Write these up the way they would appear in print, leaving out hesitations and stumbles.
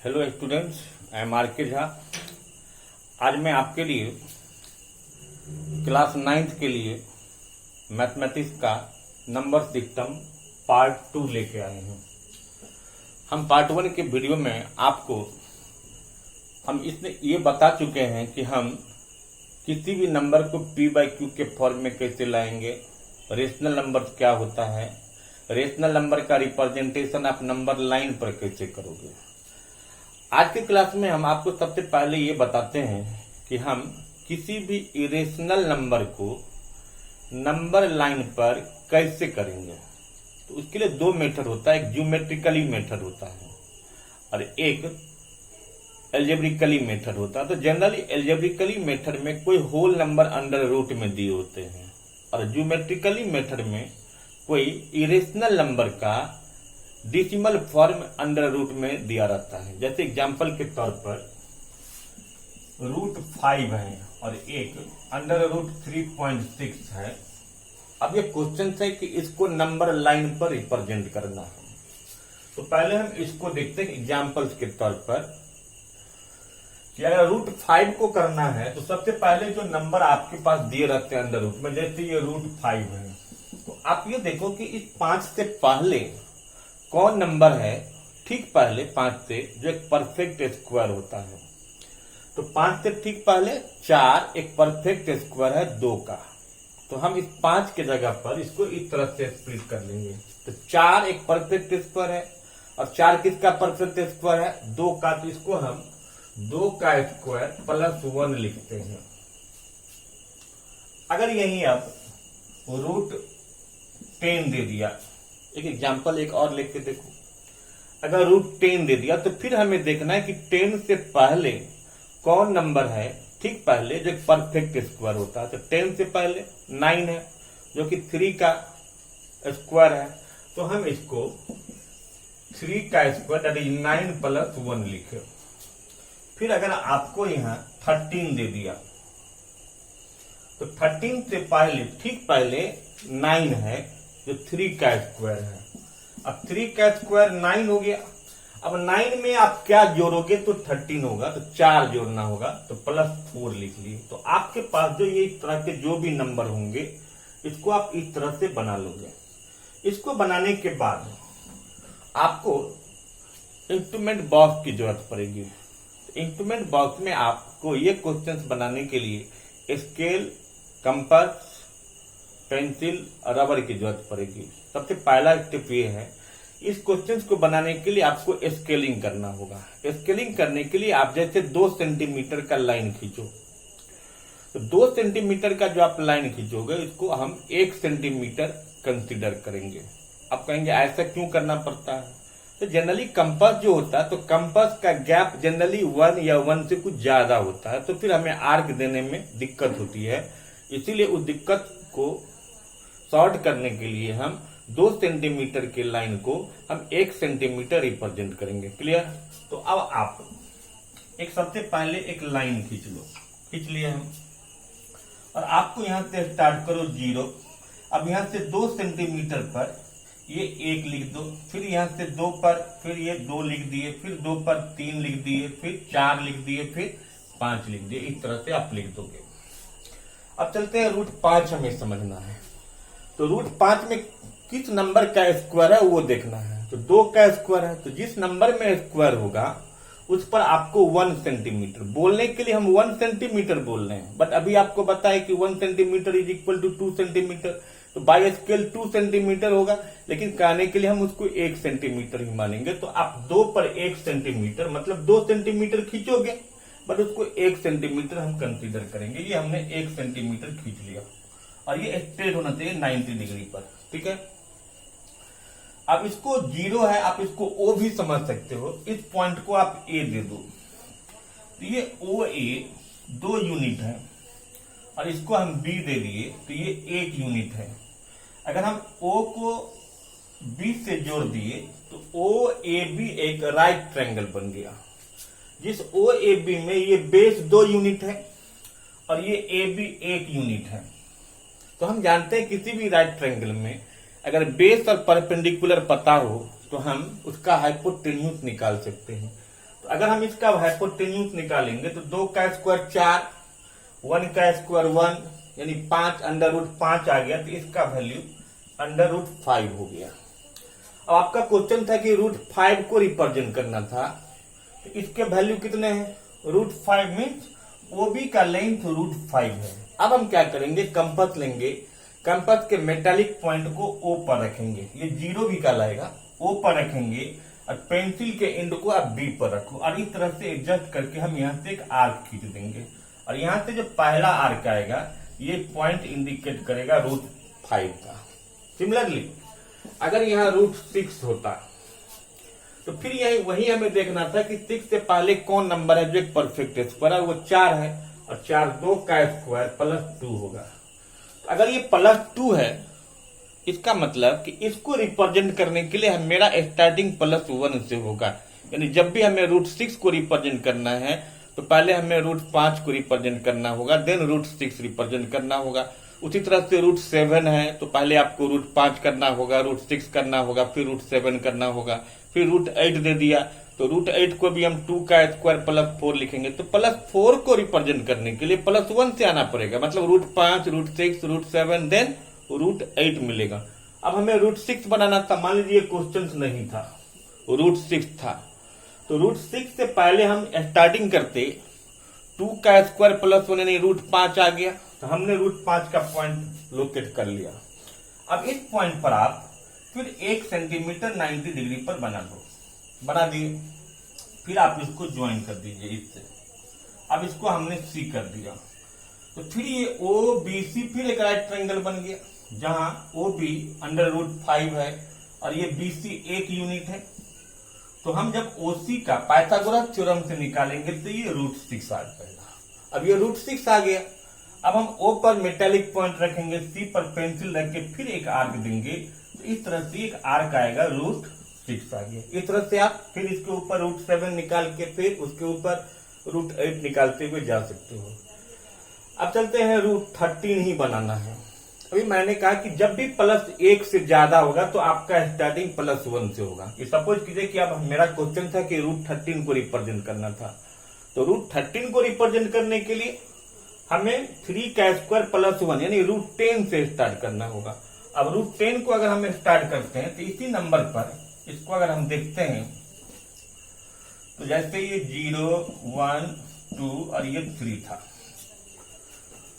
Hello students, I am R K Jha. आज मैं आपके लिए क्लास 9th के लिए मैथमेटिक्स का नंबर सिस्टम पार्ट 2 लेके आए हैं। हम पार्ट 1 के वीडियो में आपको हम इसमें ये बता चुके हैं कि हम किसी भी नंबर को p/q के फॉर्म में कैसे लाएंगे, रेशनल नंबर क्या होता है, रेशनल नंबर का रिप्रेजेंटेशन आप नंबर लाइन पर कैसे करोगे। आज के क्लास में हम आपको सबसे पहले ये बताते हैं कि हम किसी भी इरेशनल नंबर को नंबर लाइन पर कैसे करेंगे। तो उसके लिए दो मेथड होता है, एक ज्योमेट्रिकली मेथड होता है और एक एल्जेब्रिकली मेथड होता है। तो जनरली एल्जेब्रिकली मेथड में कोई होल नंबर अंडर रूट में दिए होते हैं और ज्योमेट्रिकली मेथड में कोई इरेशनल नंबर का डेसिमल फॉर्म अंडर रूट में दिया रहता है। जैसे एग्जांपल के तौर पर √5 है और एक अंडर रूट 3.6 है। अब ये क्वेश्चन है कि इसको नंबर लाइन पर रिप्रेजेंट करना है। तो पहले हम इसको देखते हैं एग्जांपल्स के तौर पर कि अगर √5 को करना है तो सबसे पहले जो नंबर आपके पास दिए रहते हैं अंडर रूट में, जैसे ये √5 है, तो आप ये देखो कि इस 5 से पहले कौन नंबर है, ठीक पहले 5 से जो एक परफेक्ट स्क्वायर होता है। तो 5 से ठीक पहले 4 एक परफेक्ट स्क्वायर है 2 का। तो हम इस 5 के जगह पर इसको इस तरह से स्प्लिट कर लेंगे। तो 4 एक परफेक्ट स्क्वायर है और 4 किसका परफेक्ट स्क्वायर है, 2 का। तो इसको हम 2 का स्क्वायर +1 लिखते हैं। अगर यही अब √10 दे दिया, एक एग्जाम्पल एक और लिख के देखो। अगर √10 दे दिया तो फिर हमें देखना है कि 10 से पहले कौन नंबर है, ठीक पहले जो परफेक्ट स्क्वायर होता है। तो 10 से पहले 9 है जो कि 3 का स्क्वायर है। तो हम इसको 3 का स्क्वायर दैट इज 9 +1 लिखे। फिर अगर आपको यहाँ 13 दे दिया तो 13 से पहले ठीक पहले 9 है जो 3 का स्क्वायर है। अब 3 का स्क्वायर 9 हो गया। अब 9 में आप क्या जोड़ोगे तो 13 होगा, तो 4 जोड़ना होगा, तो +4 लिख लिए। तो आपके पास जो ये इस तरह के जो भी नंबर होंगे इसको आप इस तरह से बना लोगे। इसको बनाने के बाद आपको इंस्ट्रूमेंट बॉक्स की जरूरत पड़ेगी। इंस्ट्रूमेंट बॉक्स में आपको ये क्वेश्चंस बनाने के लिए स्केल, कंपास, पेंसिल और रबर की जरूरत पड़ेगी। सबसे पहला स्टेप ये है, इस क्वेश्चंस को बनाने के लिए आपको स्केलिंग करना होगा। स्केलिंग करने के लिए आप जैसे 2 सेंटीमीटर का लाइन खींचो, तो 2 सेंटीमीटर का जो आप लाइन खींचोगे इसको हम 1 सेंटीमीटर कंसीडर करेंगे। आप कहेंगे ऐसा क्यों करना पड़ता है? तो जनरली कंपास जो होता है तो कंपास का गैप जनरली 1 या 1 से कुछ ज्यादा होता है, तो फिर हमें आर्क देने में दिक्कत होती है। इसीलिए उस दिक्कत को सॉर्ट करने के लिए हम 2 सेंटीमीटर के लाइन को हम 1 सेंटीमीटर रिप्रेजेंट करेंगे। क्लियर? तो अब आप एक सबसे पहले एक लाइन खींच लो, खींच लिए हम, और आपको यहां से स्टार्ट करो 0। अब यहां से 2 सेंटीमीटर पर ये 1 लिख दो, फिर यहां से 2 पर फिर ये 2 लिख दिए, फिर 2 पर 3 लिख दिए, फिर 4 लिख दिए, फिर 5 लिख दिए। इस तरह से आप लिख दोगे। अब चलते हैं √5 हमें समझना है। तो √5 में किस नंबर का स्क्वायर है वो देखना है। तो 2 का स्क्वायर है, तो जिस नंबर में स्क्वायर होगा उस पर आपको 1 सेंटीमीटर, बोलने के लिए हम 1 सेंटीमीटर बोल रहे हैं, बट अभी आपको बताया कि 1 centimetre is equal to 2 centimetre. तो बाय स्केल 2 सेंटीमीटर होगा, लेकिन कहने के लिए हम उसको 1 सेंटीमीटर ही मानेंगे। तो आप 2 पर 1 सेंटीमीटर मतलब 2 सेंटीमीटर खींचोगे, बट उसको 1 सेंटीमीटर हम कंसीडर करेंगे। ये हमने 1 सेंटीमीटर खींच लिया और ये स्ट्रेट होना चाहिए 90 डिग्री पर। ठीक है? अब इसको 0 है, आप इसको O भी समझ सकते हो। इस पॉइंट को आप A दे दो, तो ये OA 2 यूनिट है और इसको हम B दे दिए तो ये 1 यूनिट है। अगर हम O को B से जोड़ दिए तो OAB एक राइट ट्रायंगल बन गया। जिस OAB में ये बेस 2 यूनिट है और ये AB 1 यूनिट है। तो हम जानते हैं किसी भी राइट ट्रायंगल में अगर बेस और परपेंडिकुलर पता हो तो हम उसका हाइपोटेन्यूज निकाल सकते हैं। तो अगर हम इसका हाइपोटेन्यूज निकालेंगे तो 2 का स्क्वायर 4, 1 का स्क्वायर 1, यानी 5 √5 आ गया, तो इसका वैल्यू √5 हो गया। अब आपका क्वेश्चन था कि √5 को रिप्रेजेंट करना था, तो इसके वैल्यू कितने हैं? √5 मीन्स ओबी का लेंथ √5 है। अब हम क्या करेंगे, कंपास लेंगे, कंपास के मेटालिक पॉइंट को ओ पर रखेंगे, ये 0 भी कहलाएगा, ओ पर रखेंगे, और पेंसिल के एंड को आप बी पर रखो, और इस तरह से एडजस्ट करके हम यहाँ से एक आर्क खींच देंगे, और यहाँ से जो पहला आर्क आएगा ये पॉइंट इंडिकेट करेगा √5 का। सिमिलरली अगर यहाँ √6 होता तो फिर यही वही हमें देखना था कि 6 से पहले कौन नंबर है जो एक परफेक्ट स्क्वायर है, वो 4 है, और 4 2 का स्क्वायर +2 होगा। अगर ये +2 है, इसका मतलब कि इसको रिप्रेजेंट करने के लिए मेरा स्टार्टिंग +1 से होगा, यानी जब भी हमें √6 को रिप्रेजेंट करना है तो पहले हमें √5 को रिप्रेजेंट करना होगा, देन √6 रिप्रेजेंट करना होगा। उसी तरह से √7 है तो पहले आपको √5 करना होगा, √6 करना होगा, फिर √7 करना होगा, फिर √8 दे दिया तो √8 को भी हम 2 का स्क्वायर +4 लिखेंगे, तो +4 को रिप्रेजेंट करने के लिए +1 से आना पड़ेगा, मतलब √5, √6, √7 देन √8 मिलेगा। अब हमें √6 बनाना था, मान लीजिए क्वेश्चन नहीं था, √6 था, तो √6 से पहले हम स्टार्टिंग करते 2 का स्क्वायर +1 यानी √5 आ गया, तो हमने √5 का पॉइंट लोकेट कर लिया। अब इस पॉइंट पर आप फिर 1 सेंटीमीटर 90 डिग्री पर बना दिए, फिर आप इसको ज्वाइन कर दीजिए इससे। अब इसको हमने सी कर दिया, तो फिर ये OBC फिर एक राइट ट्रायंगल बन गया, जहां OB √5 है और ये BC एक यूनिट है। तो हम जब OC का पाइथागोरस थ्योरम से निकालेंगे तो ये √6 आ जाएगा। अब ये √6 आ गया, अब हम O पर मेटालिक पॉइंट रखेंगे, C पर पेंसिल रख के फिर एक आर्क देंगे, तो इस तरह से एक आर्क आएगा, √6 आ गया। इस तरह से आप फिर इसके ऊपर √7 निकाल के फिर उसके ऊपर √8 निकालते हुए जा सकते हो। अब चलते हैं √13 ही बनाना है। अभी मैंने कहा कि जब भी +1 से ज्यादा होगा तो आपका स्टार्टिंग +1 से होगा। ये सपोज कीजिए कि अब मेरा क्वेश्चन था कि √13 को रिप्रेजेंट करना था, तो √13 को रिप्रेजेंट करने के लिए हमें 3 का स्क्वायर +1 यानी √10 से स्टार्ट करना होगा। अब √10 को अगर हम स्टार्ट करते हैं तो इसी नंबर पर इसको अगर हम देखते हैं तो जैसे ये 0, 1, 2 और ये 3 था,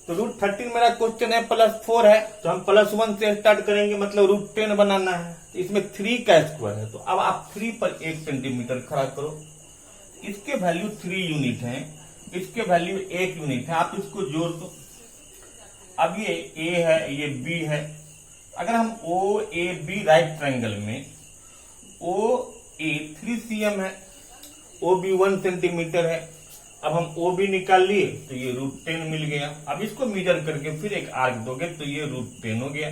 तो √13 मेरा क्वेश्चन है +4 है, तो हम +1 से स्टार्ट करेंगे, मतलब √10 बनाना है, तो इसमें 3 का स्क्वायर है, तो अब आप 3 पर 1 सेंटीमीटर खड़ा करो, इसके वैल्यू 3 यूनिट है, इसके वैल्यू 1 यूनिट है, आप इसको जोड़ दो। अब ये A है, ये B है, अगर हम OAB राइट ट्रायंगल में OA 3 cm है, OB 1 सेंटीमीटर है, अब हम OB निकाल लिए तो ये √10 मिल गया। अब इसको मीजर करके फिर एक आर्क दोगे तो ये √10 हो गया,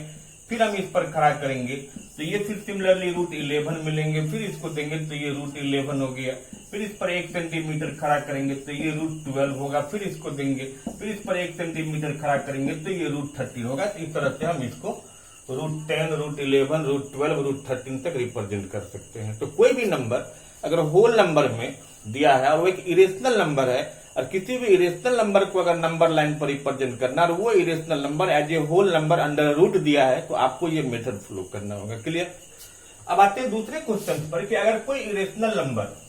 फिर हम इस पर खड़ा करेंगे तो ये फिर सिमिलरली √11 मिलेंगे, फिर इसको देंगे तो ये √11 हो गया, फिर इस पर 1 सेंटीमीटर खड़ा करेंगे तो ये √12 होगा, फिर इसको देंगे, फिर इस पर 1 सेंटीमीटर खड़ा करेंगे तो ये √13 होगा। तो इस तरह से हम इसको √10, √11, √12, √13 तक रिप्रेजेंट कर सकते हैं। तो कोई भी नंबर अगर होल नंबर में दिया है और वो एक इरेशनल नंबर है, और किसी भी इरेशनल नंबर को अगर नंबर लाइन पर रिप्रेजेंट करना और वो irrational number as a whole number under root दिया है, तो आपको ये मेथड फॉलो करना होगा। क्लियर? अब आते हैं दूसरे क्वेश्चन पर कि अगर कोई इरेशनल नंबर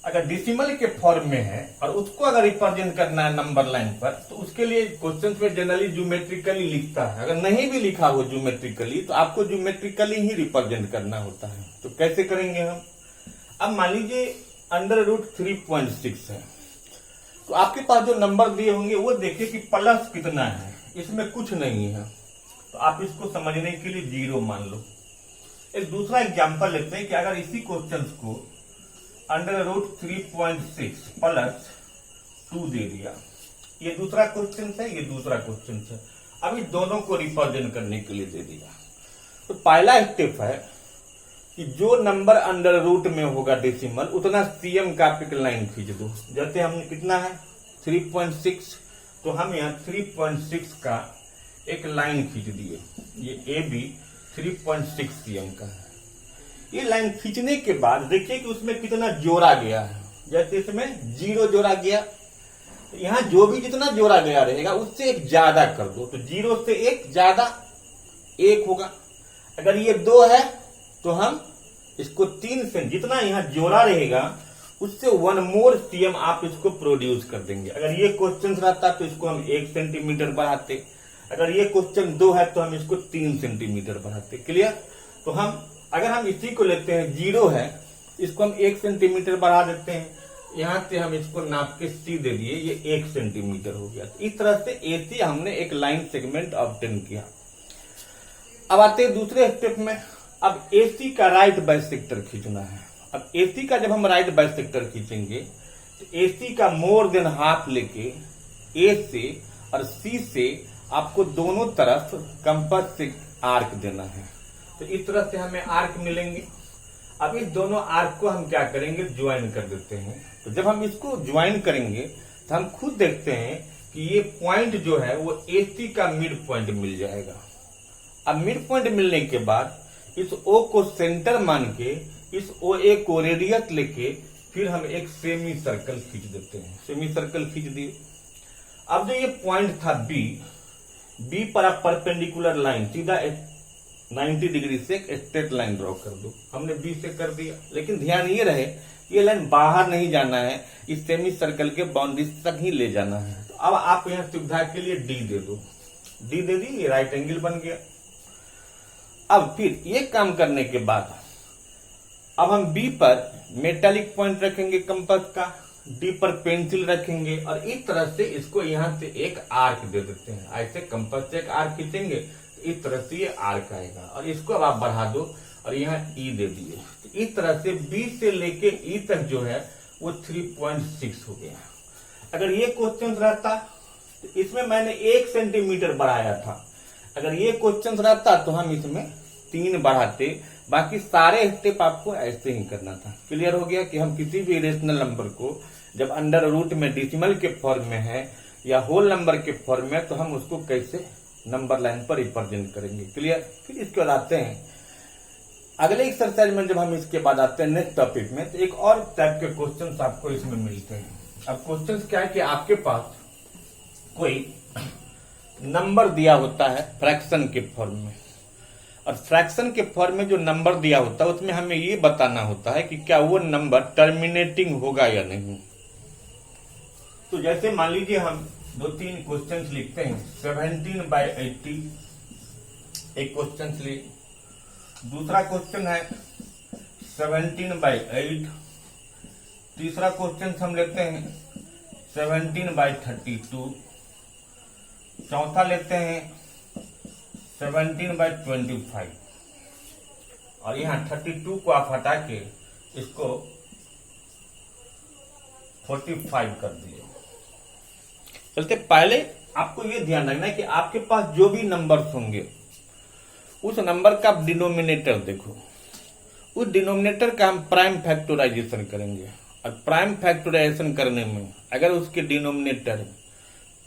अगर डिसिमल के फॉर्म में है और उसको अगर रिप्रेजेंट करना है नंबर लाइन पर, तो उसके लिए क्वेश्चन में जनरली ज्योमेट्रिकली लिखता है। अगर नहीं भी लिखा हो ज्योमेट्रिकली तो आपको ज्योमेट्रिकली ही रिप्रेजेंट करना होता है। तो कैसे करेंगे हम? अब मान लीजिए √3.6 है, तो आपके पास जो नंबर दिए होंगे वो देखिए कि प्लस कितना है, इसमें कुछ नहीं है, तो आप इसको समझने के लिए 0 मान लो। एक दूसरा एग्जांपल लेते हैं कि अगर इसी क्वेश्चन को √3.6 प्लस 2 दे दिया, ये दूसरा क्वेश्चन है, ये दूसरा क्वेश्चन है, अब इस दोनों को रिप्रेजेंट करने के लिए दे दिया। तो पहला स्टेप है कि जो नंबर अंडर रूट में होगा डेसिमल, उतना सीएम का आप एक लाइन खींच दो। जैसे हमने कितना है 3.6, तो हम यहाँ 3.6 का एक लाइन खींच दिए, ये AB 3.6 सीएम का है। ये लाइन खींचने के बाद देखिए कि उसमें कितना जोड़ा गया है। जैसे इसमें 0 जोड़ा गया, यहाँ जो भी जितना जोड़ा गया रहेगा उससे 1 ज्यादा कर दो, तो 0 से 1 ज्यादा 1 होगा। अगर ये 2 है तो हम इसको 3 से, जितना यहाँ जोड़ा रहेगा उससे 1 मोर cm आप इसको प्रोड्यूस कर देंगे। अगर ये क्वेश्चन रहता तो इसको हम 1 सेंटीमीटर बढ़ाते, अगर ये क्वेश्चन 2 है तो हम इसको 3 सेंटीमीटर बढ़ाते। क्लियर? तो हम अगर हम इसी को लेते हैं 0 है, इसको हम 1 सेंटीमीटर बढ़ा देते हैं, यहां से हम इसको नाप के सी दे दिए, ये 1 सेंटीमीटर हो गया। इस तरह से एसी हमने एक लाइन सेगमेंट ऑब्टेन किया। अब आते हैं दूसरे स्टेप में। अब एसी का राइट बाइसेक्टर खींचना है। अब एसी का जब हम राइट बाइसेक्टर खींचेंगे तो एसी का मोर देन हाफ लेके ए से और सी से आपको दोनों तरफ कंपास से आर्क देना है। तो इस तरह से हमें आर्क मिलेंगे। अब इस दोनों आर्क को हम क्या करेंगे, ज्वाइन कर देते हैं। तो जब हम इसको ज्वाइन करेंगे तो हम खुद देखते हैं कि ये पॉइंट जो है वो एसी का मिड पॉइंट मिल जाएगा। अब मिड पॉइंट मिलने के बाद इस ओ को सेंटर मान के इस ओ ए को रेडियस लेके फिर हम एक सेमी सर्कल खींच देते हैं। सेमी सर्कल खींच दिए। अब जो ये पॉइंट था बी पर आप परपेंडिकुलर लाइन सीधा 90 डिग्री से एक स्ट्रेट लाइन ड्रॉ कर दो। हमने बी से कर दिया, लेकिन ध्यान ये रहे ये लाइन बाहर नहीं जाना है, इस सेमी सर्कल के बाउंड्री तक ही ले जाना है। तो अब आप यहाँ सुविधा के लिए डी दे दो, डी दे दी, ये राइट एंगल बन गया। अब फिर ये काम करने के बाद अब हम बी पर मेटालिक पॉइंट रखेंगे कंपास का, डी पर पेंसिल रखेंगे और इस तरह से इसको यहाँ से एक आर्क दे देते हैं। ऐसे कंपास से एक आर्क खींचेंगे तो इस तरह से ये आर्क आएगा और इसको अब आप बढ़ा दो और यहाँ ई दे दिए। तो इस तरह से बी से लेके ई तक जो है वो 3.6 हो गया। अगर ये क्वेश्चन रहता तो इसमें मैंने 1 सेंटीमीटर बढ़ाया था, अगर ये क्वेश्चन रहता तो हम इसमें 3 बढ़ाते। बाकी सारे स्टेप आपको ऐसे ही करना था। क्लियर हो गया कि हम किसी भी रेशनल नंबर को जब अंडर रूट में डेसिमल के फॉर्म में है या होल नंबर के फॉर्म में तो हम उसको कैसे नंबर लाइन पर रिप्रेजेंट करेंगे। क्लियर? फिर इसके बाद आते हैं अगले एक्सरसाइज में। जब हम इसके बाद आते हैं नेक्स्ट टॉपिक में तो एक और टाइप के क्वेश्चन आपको इसमें मिलते हैं। अब क्वेश्चन क्या है कि आपके पास कोई नंबर दिया होता है फ्रैक्शन के फॉर्म में, और फ्रैक्शन के फॉर्म में जो नंबर दिया होता है उसमें हमें ये बताना होता है कि क्या वो नंबर टर्मिनेटिंग होगा या नहीं। तो जैसे मान लीजिए हम 2-3 क्वेश्चंस लिखते हैं। 17/80 एक क्वेश्चन लिए, दूसरा क्वेश्चन है 17/8, तीसरा क्वेश्चन हम लेते हैं 17/32, चौथा लेते हैं 17/25 और यहाँ 32 को आप हटा के इसको 45 कर दिए। चलते पहले आपको ये ध्यान रखना है कि आपके पास जो भी नंबर्स होंगे उस नंबर का डिनोमिनेटर देखो, उस डिनोमिनेटर का हम प्राइम फैक्टराइजेशन करेंगे। और प्राइम फैक्टराइजेशन करने में अगर उसके डिनोमिनेटर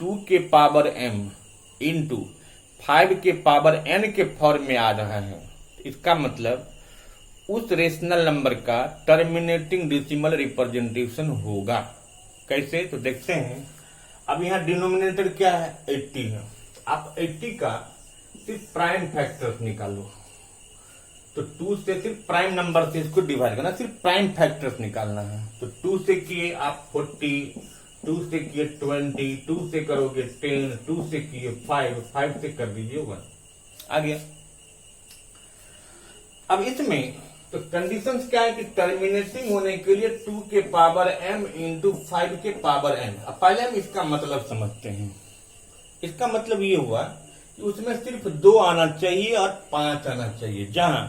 2 के पावर m इंटू 5 के पावर n के फॉर्म में आ रहा है, इसका मतलब उस रेशनल नंबर का टर्मिनेटिंग डेसिमल रिप्रेजेंटेशन होगा। कैसे? तो देखते हैं। अब यहाँ डिनोमिनेटर क्या है, 80 है। आप 80 का सिर्फ प्राइम फैक्टर्स निकालो, तो 2 से सिर्फ प्राइम नंबर से इसको डिवाइड करना, सिर्फ प्राइम फैक्टर्स निकालना है। तो 2 से किए आप 40, 2 से किए 20, 2 से करोगे 10, 2 से किए 5 से कर दीजिए 1, आ गया। अब इसमें तो कंडीशंस क्या है कि टर्मिनेटिंग होने के लिए 2 के पावर m इंटू 5 के पावर n। अब पहले हम इसका मतलब समझते हैं। इसका मतलब ये हुआ कि उसमें सिर्फ 2 आना चाहिए और 5 आना चाहिए, जहां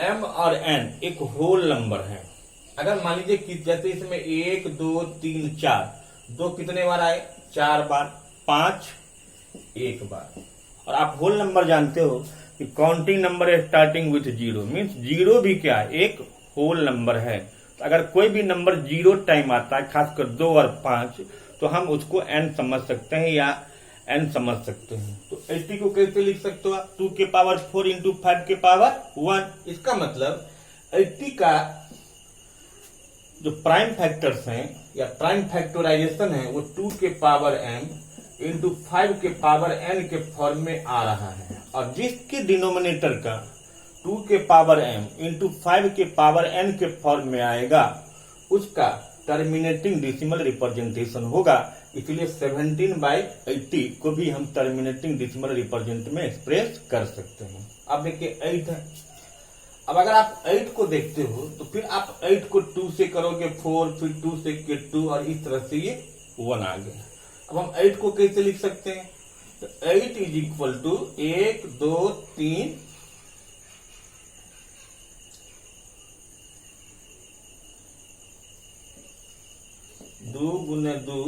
m और n एक होल नंबर है। अगर मान लीजिए कि जैसे इसमें 1 2 3 4, 2 कितने बार आए, 4 बार, 5 1 बार। और आप होल नंबर जानते हो कि counting number starting with 0 means 0 भी क्या है, एक होल नंबर है। तो अगर कोई भी नंबर 0 टाइम आता है, खासकर 2 और 5, तो हम उसको n समझ सकते हैं या n समझ सकते हैं। तो 80 को कैसे लिख सकते हो आप, 2 के पावर 4 इंटू 5 के पावर 1। इसका मतलब 80 का जो प्राइम फैक्टर्स हैं या प्राइम फैक्टराइजेशन है वो 2 के पावर m इंटू 5 के पावर n के फॉर्म में आ रहा है, और जिसके डिनोमिनेटर का 2 के पावर m इंटू 5 के पावर n के फॉर्म में आएगा उसका टर्मिनेटिंग डेसिमल रिप्रेजेंटेशन होगा। इसलिए 17/80 को भी हम टर्मिनेटिंग डेसिमल रिप्रेजेंट में एक्सप्रेस कर सकते हैं। अब देखिए 8 है। अब अगर आप 8 को देखते हो तो फिर आप 8 को 2 से करोगे 4, फिर 2 से के 2, और इस तरह से ये 1 आ गया। अब हम 8 को कैसे लिख सकते हैं? तो 8 इज इक्वल टू 1 2 3 2 गुने 2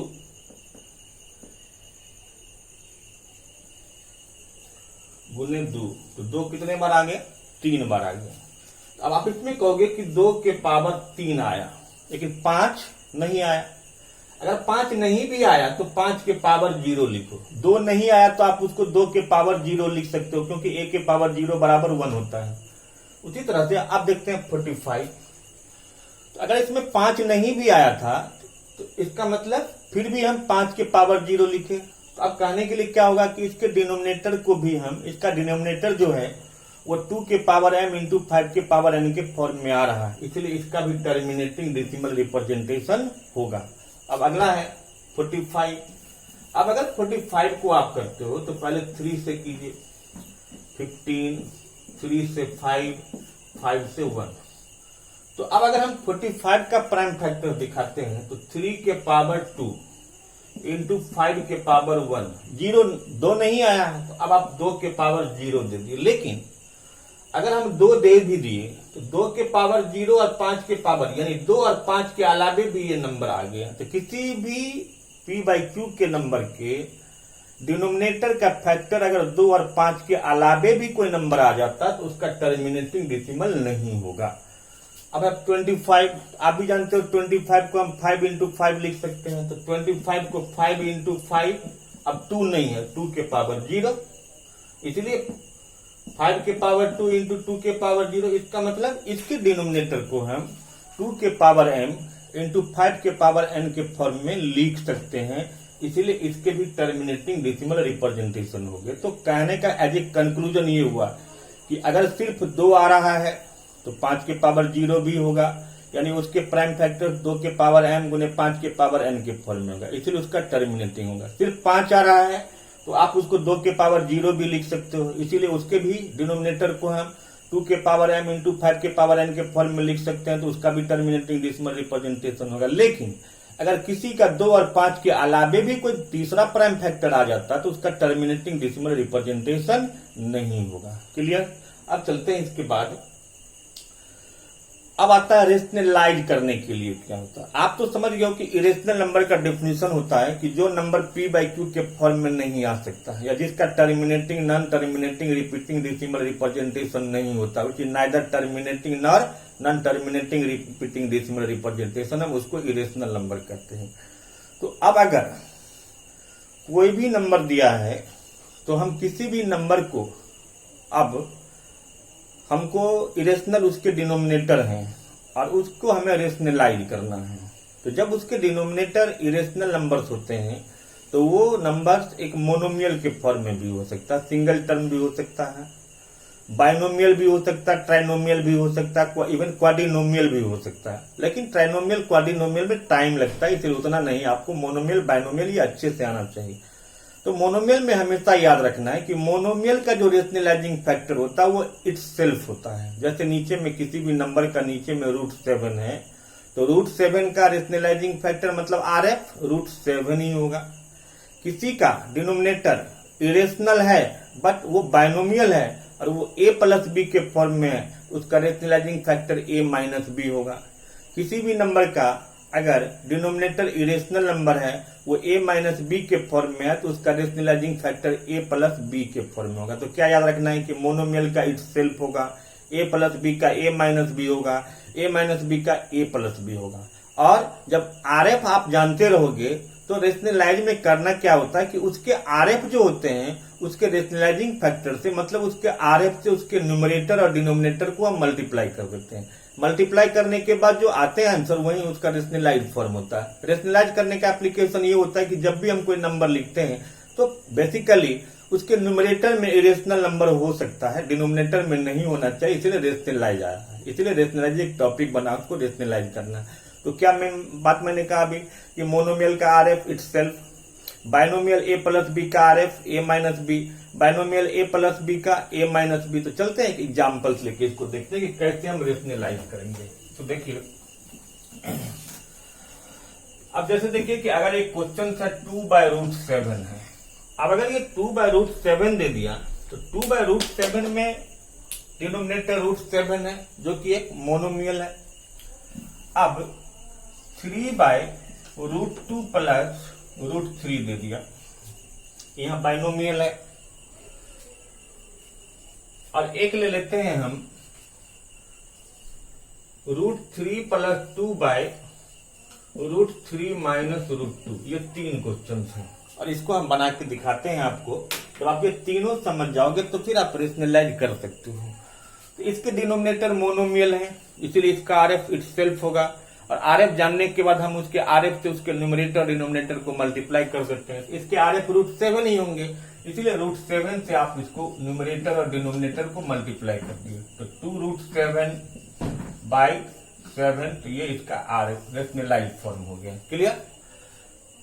गुने 2, तो 2 कितने बार आ गए? 3 बार आ गया। अब आप इसमें कहोगे कि 2 के पावर 3 आया, लेकिन 5 नहीं आया। अगर 5 नहीं भी आया तो 5 के पावर 0 लिखो। 2 नहीं आया तो आप उसको 2 के पावर 0 लिख सकते हो, क्योंकि 1 के पावर 0 बराबर 1 होता है। उसी तरह से आप देखते हैं 45। तो अगर इसमें 5 नहीं भी आया था तो इसका मतलब फिर भी हम 5 के पावर 0 लिखे। तो अब कहने के लिए क्या होगा कि इसके डिनोमिनेटर को भी हम, इसका डिनोमिनेटर जो है वो 2 के पावर m इंटू 5 के पावर n के फॉर्म में आ रहा है, इसलिए इसका भी टर्मिनेटिंग डेसिमल रिप्रेजेंटेशन होगा। अब अगला है 45। अब अगर 45 को आप करते हो तो पहले 3 से कीजिए, 15, 3 से 5, 5 से 1। तो अब अगर हम 45 का प्राइम फैक्टर दिखाते हैं तो 3 के पावर 2 इंटू 5 के पावर 1, 0 2 नहीं आया है तो अब आप 2 के पावर 0 दे दिए। लेकिन अगर हम 2 दे भी दिए तो 2 के पावर 0 और 5 के पावर, यानी 2 और 5 के अलावे भी ये नंबर आ गया। तो किसी भी p/q के नंबर के डिनोमिनेटर का फैक्टर अगर 2 और 5 के अलावे भी कोई नंबर आ जाता तो उसका टर्मिनेटिंग डेसिमल नहीं होगा। अब 25, आप भी जानते हो 25 को हम 5 इंटू 5 लिख सकते हैं। तो 25 को 5 इंटू 5, अब 2 नहीं है, 2 के पावर 0, इसलिए 5 के पावर 2 इंटू 2 के पावर 0। इसका मतलब इसके डिनोमिनेटर को हम 2 के पावर m इंटू 5 के पावर n के फॉर्म में लिख सकते हैं, इसीलिए इसके भी टर्मिनेटिंग डेसिमल रिप्रेजेंटेशन हो गए। तो कहने का एज ए कंक्लूजन ये हुआ कि अगर सिर्फ 2 आ रहा है तो 5 के पावर 0 भी होगा, यानी उसके प्राइम फैक्टर 2 के पावर m गुने 5 के पावर n के फॉर्म में होगा, इसलिए उसका टर्मिनेटिंग होगा। सिर्फ 5 आ रहा है तो आप उसको 2 के पावर 0 भी लिख सकते हो, इसीलिए उसके भी डिनोमिनेटर को हम 2 के पावर m इंटू 5 के पावर n के फॉर्म में लिख सकते हैं, तो उसका भी टर्मिनेटिंग डेसिमल रिप्रेजेंटेशन होगा। लेकिन अगर किसी का 2 और 5 के अलावे भी कोई तीसरा प्राइम फैक्टर आ जाता तो उसका टर्मिनेटिंग डेसिमल रिप्रेजेंटेशन नहीं होगा। क्लियर? अब चलते हैं इसके बाद। अब आता है रेशनलाइज करने के लिए क्या होता है। आप तो समझ गए हो कि इरेशनल नंबर का डेफिनेशन होता है कि जो नंबर p/q के फॉर्म में नहीं आ सकता या जिसका terminating non terminating repeating decimal representation नहीं होता, which is neither terminating nor non terminating repeating decimal representation, हम उसको इरेशनल नंबर कहते हैं। तो अब अगर कोई भी नंबर दिया है तो हम किसी भी नंबर को, अब हमको इरेशनल उसके डिनोमिनेटर हैं और उसको हमें रेशनलाइज करना है। तो जब उसके डिनोमिनेटर इरेशनल नंबर्स होते हैं तो वो नंबर्स एक मोनोमियल के फॉर्म में भी हो सकता है, सिंगल टर्म भी हो सकता है, बाइनोमियल भी हो सकता है, ट्राइनोमियल भी हो सकता है, इवन क्वाड्रिनोमियल भी हो सकता है। लेकिन ट्राइनोमियल क्वाड्रिनोमियल में टाइम लगता है, इसलिए उतना नहीं, आपको मोनोमियल बाइनोमियल ये अच्छे से आना चाहिए। तो मोनोमियल में हमेशा याद रखना है कि मोनोमियल का जो रेशनलाइजिंग फैक्टर होता है वो इटसेल्फ होता है। जैसे नीचे में किसी भी नंबर का नीचे में √7 है तो √7 का रेशनलाइजिंग फैक्टर मतलब RF √7 ही होगा। किसी का डिनोमिनेटर इरेशनल है बट वो बाइनोमियल है और वो a+b के फॉर्म में है, उसका रेशनलाइजिंग फैक्टर a-b होगा। किसी भी नंबर का अगर डिनोमिनेटर इरेशनल नंबर है वो a-b के फॉर्म में है तो उसका रेशनलाइजिंग फैक्टर a+b के फॉर्म में होगा। तो क्या याद रखना है कि मोनोमियल का इटसेल्फ होगा, a+b का a-b होगा, a-b का a+b होगा। और जब RF आप जानते रहोगे तो रेशनलाइज में करना क्या होता है कि उसके RF जो होते हैं उसके रेशनलाइजिंग फैक्टर से, मतलब उसके RF से उसके न्यूमरेटर और डिनोमिनेटर को हम मल्टीप्लाई कर देते हैं। मल्टीप्लाई करने के बाद जो आते हैं आंसर वही उसका रेशनलाइज फॉर्म होता है। रेशनलाइज करने का एप्लीकेशन ये होता है कि जब भी हम कोई नंबर लिखते हैं तो बेसिकली उसके न्यूमरेटर में इरेशनल नंबर हो सकता है, डिनोमिनेटर में नहीं होना चाहिए, इसलिए रेशनलाइज आया है। इसलिए रेशनलाइज एक टॉपिक बना, उसको रेशनलाइज करना है। तो क्या बात मैंने कहा अभी कि मोनोमियल का आरएफ इटसेल्फ, बाइनोमियल ए प्लस बी का आरएफ ए माइनस बी, बाइनोमियल ए प्लस बी का ए माइनस बी। तो चलते हैं एग्जाम्पल्स लेके इसको देखते हैं कि कैसे हम रेशनलाइज करेंगे। तो देखिए अब जैसे देखिए कि अगर एक क्वेश्चन था 2/√7 है। अब अगर ये 2/√7 दे दिया तो 2/√7 में डिनोमिनेटर √7 है जो कि एक मोनोमियल है। अब 3/√2 प्लस √3 दे दिया, यहां बाइनोमियल है। और एक ले लेते हैं हम √3 प्लस 2/√3 माइनस √2। ये 3 क्वेश्चन हैं और इसको हम बना के दिखाते हैं आपको। जब आप ये तीनों समझ जाओगे तो फिर आप रेशनलाइज कर सकते हो। तो इसके डिनोमिनेटर मोनोमियल है, इसीलिए इसका आरएफ इटसेल्फ होगा। और आरएफ जानने के बाद हम उसके आरएफ से उसके न्यूमरेटर डिनोमिनेटर को मल्टीप्लाई कर सकते हैं। इसके आरएफ √7 ही होंगे, इसीलिए √7 से आप इसको न्यूमरेटर और डिनोमिनेटर को मल्टीप्लाई कर दिए। तो 2√7/7, तो ये इसका आरएफ रेशनलाइज फॉर्म हो गया। क्लियर?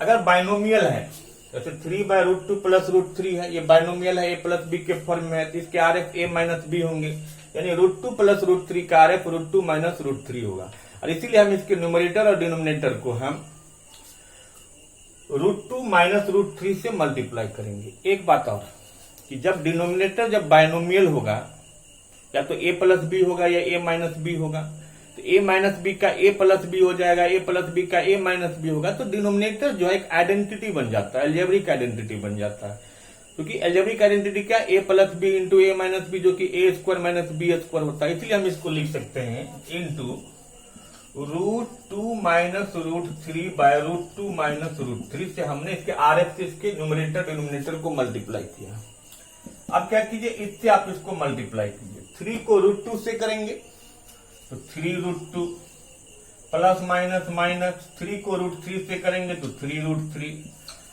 अगर बाइनोमियल है जैसे 3/√2 प्लस √3 है, ये बाइनोमियल है, ए प्लस बी के फॉर्म में है, तो इसके आरएफ ए माइनस बी होंगे, यानी √2 प्लस √3 का आरएफ √2 माइनस √3 होगा। और इसीलिए हम इसके न्यूमरेटर और डिनोमिनेटर को हम √2 माइनस √3 से मल्टीप्लाई करेंगे। एक बात और कि जब डिनोमिनेटर जब बाइनोमियल होगा या तो ए प्लस बी होगा या ए माइनस बी होगा, तो ए माइनस बी का ए प्लस बी हो जाएगा, ए प्लस बी का ए माइनस बी होगा। तो डिनोमिनेटर जो है एक आइडेंटिटी बन जाता है, अलजेब्रिक आइडेंटिटी बन जाता है। क्योंकि अलजेब्रिक आइडेंटिटी क्या, ए plus B into A minus B, जो कि ए स्क्वायर माइनस बी स्क्वायर होता है। इसलिए हम इसको लिख सकते हैं इंटू √2 माइनस √3/√2 माइनस √3 से हमने इसके आरएफ से इसके न्यूमरेटर डिनोमिनेटर को मल्टीप्लाई किया। अब क्या कीजिए, इससे आप इसको मल्टीप्लाई कीजिए। 3 को √2 से करेंगे तो 3√2 प्लस माइनस माइनस 3 को √3 से करेंगे तो 3√3।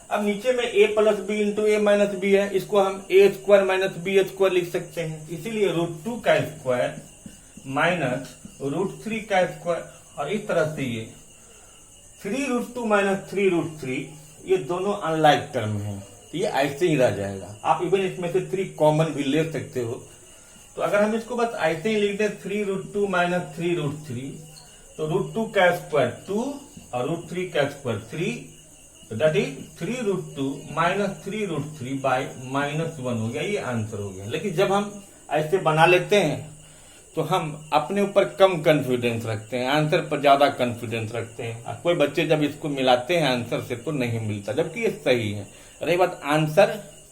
अब नीचे में a plus B into A minus B है, इसको हम A square minus B square लिख सकते हैं। इसीलिए √2 का स्क्वायर माइनस √3 का स्क्वायर। और इस तरह से ये 3√2 माइनस 3√3 ये दोनों अनलाइक टर्म हैं, तो ये ऐसे ही रह जाएगा। आप इवन इसमें से 3 कॉमन भी ले सकते हो। तो अगर हम इसको बस ऐसे ही लिख दें 3√2 माइनस 3√3, तो √2 का स्क्वायर 2 और √3 का स्क्वायर 3, तो दैट इज 3√2 माइनस 3√3/-1 हो गया। ये आंसर हो गया। लेकिन जब हम ऐसे बना लेते हैं तो हम अपने ऊपर कम कॉन्फिडेंस रखते हैं, आंसर पर ज्यादा कॉन्फिडेंस रखते हैं। कोई बच्चे जब इसको मिलाते हैं आंसर से तो नहीं मिलता, जबकि ये सही है। रही बात आंसर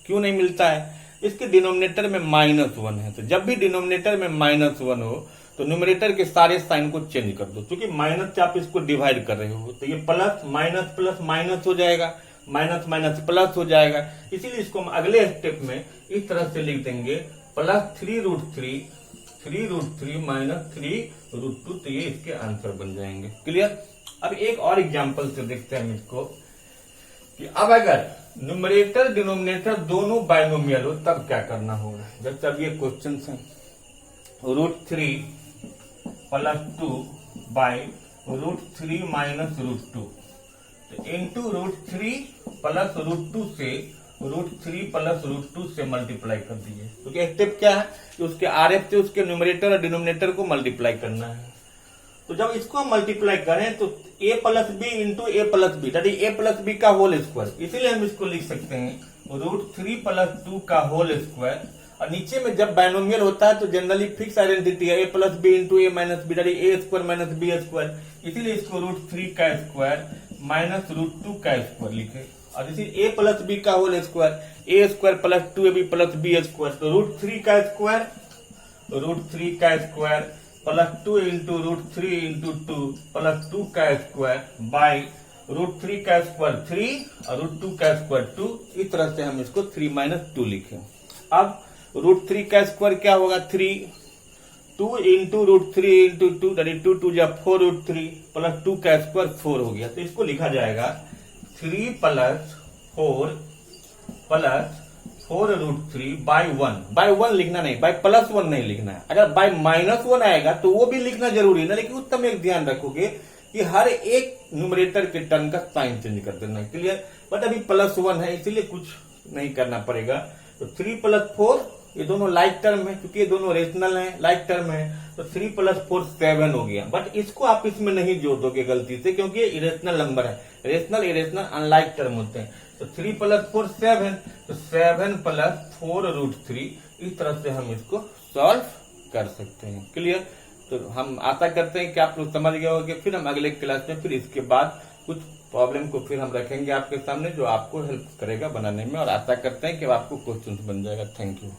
क्यों नहीं मिलता है, इसके डिनोमिनेटर में -1 है। तो जब भी डिनोमिनेटर में -1 हो तो न्यूमरेटर के सारे साइन को चेंज कर दो, क्योंकि माइनस से आप इसको डिवाइड कर रहे हो, तो ये प्लस माइनस प्लस माइनस हो जाएगा, माइनस माइनस प्लस हो जाएगा। इसीलिए इसको हम अगले स्टेप में इस तरह से लिख देंगे प्लस 3√3 माइनस 3√2, तो ये इसके आंसर बन जाएंगे। क्लियर? अब एक और एग्जांपल से देखते हैं इसको कि अब अगर न्यूमरेटर डिनोमिनेटर दोनों बाइनोमियल हो तब क्या करना होगा। जब ये क्वेश्चन है √3 प्लस 2/√3 माइनस √2, तो इंटू √3 प्लस √2 से √3 प्लस √2 से मल्टीप्लाई कर दीजिए। क्योंकि स्टेप क्या है कि उसके आरएफ से उसके न्यूमरेटर और डिनोमिनेटर को मल्टीप्लाई करना है। तो जब इसको हम मल्टीप्लाई करें तो a plus B into A plus B, that is A plus B का होल स्क्वायर। इसीलिए हम इसको लिख सकते हैं √3 प्लस 2 का होल स्क्वायर। और नीचे में जब बाइनोमियल होता है तो जनरली फिक्स आइडेंटिटी है, a plus B into A minus B, that is A square minus B square. इसीलिए इसको √3 का स्क्वायर माइनस √2 का स्क्वायर लिखे। और इसी a प्लस बी का whole square, A square plus 2ab plus B square, तो √3 का square plus 2 into √3 into 2 plus 2 का स्क्वायर बाई √3 का स्क्वायर 3 और √2 का स्क्वायर 2। इस तरह से हम इसको 3 - 2 लिखें। अब √3 का स्क्वायर क्या होगा 3, 2 इंटू रूट 3 इंटू 2 2 या 4 रूट 3 प्लस 2 का स्क्वायर 4 हो गया। तो इसको लिखा जाएगा 3 प्लस 4 रूट 3 बाई 1। बाई 1 लिखना नहीं, बाई प्लस 1 नहीं लिखना है। अगर बाई माइनस 1 आएगा तो वो भी लिखना जरूरी है ना, लेकिन उत्तम एक ध्यान रखोगे कि हर एक न्यूमरेटर के टर्म का साइन चेंज कर देना है। क्लियर? बट अभी प्लस 1 है इसलिए कुछ नहीं करना पड़ेगा। तो 3 प्लस 4 ये दोनों लाइक टर्म है, क्योंकि ये दोनों रेशनल हैं, लाइक टर्म है। तो 3 प्लस 4 7 हो गया। बट इसको आप इसमें नहीं जोड़ दोगे गलती से, क्योंकि ये इरेशनल नंबर है। रेशनल इरेशनल अनलाइक टर्म होते हैं। तो 3 प्लस 4 7, तो 7 प्लस 4 रूट 3, इस तरह से हम इसको सॉल्व कर सकते हैं। क्लियर? तो हम आशा करते हैं कि आप लोग समझ गए होंगे। फिर हम अगले क्लास में फिर इसके बाद कुछ प्रॉब्लम को फिर हम रखेंगे आपके सामने, जो आपको हेल्प करेगा बनाने में, और आशा करते हैं कि आपको क्वेश्चन बन जाएगा। Thank you.